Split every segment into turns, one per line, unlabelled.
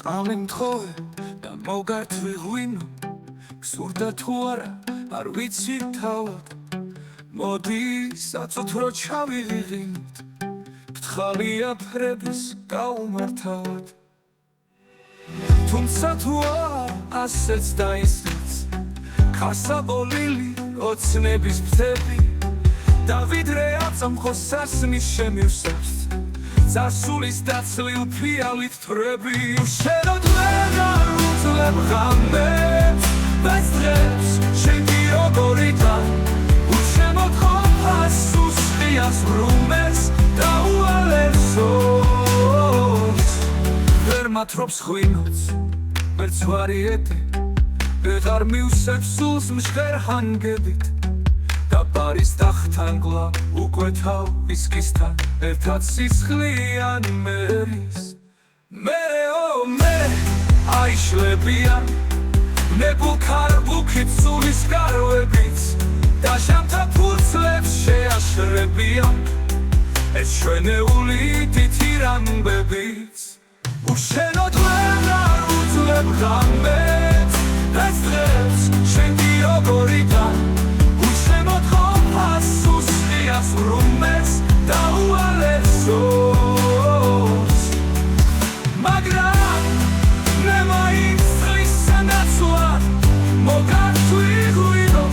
წამემთხოვე და მოგართვიღვინო გსურდა თუ არა არ ვიცი თავად მოდი საწუთრო ჩავიღიღინოთ ფთხალია ფრების გაუმართავად თუმცა თუ ასეც და ისეც ქასაბოლილი ოცნების ფრთები და ვიდრე აწამხოს სასმის შემივსებს წასულის დაცლილ ფიალით თვრები უშენოდ ვერ არ უძლებ ღამებს bez drzew, szybki ogorita Uczemot chopas, suschias rumes Da ualersos Vermatrops chwinoc Bercwariety Betar miusef sus mszker hangebit Da paris tachtangla Ukwetał iskistan Ertat sischlian meris Me o me Aishlebian ნებულქარბუქით სულის კარვებიც და ჟამთა ფურცლებს შეაშრებიან ეს ჩვენეული თითი რამბებიც უშენოდ ვერ არ უძლებ ღამებს ეს დღეს შენი როგორიდან უშენოდ ყოფას სუსტიას რუმეს და უალერსოს მაგრამ მე მაინც მოგართვიღვინო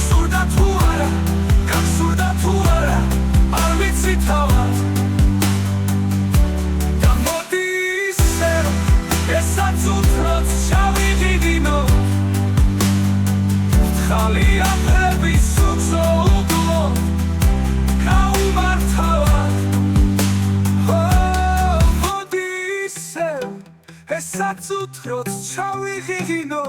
სურდა თუ არა გასურდა თუ არა არ ვიცი თავად და მოდი ისე ესაც უცროც ჩავიღიდინო ხალია ფების უცოლო გაუმართავად მოდი ისე ესაც უცროც ჩავიღიდინო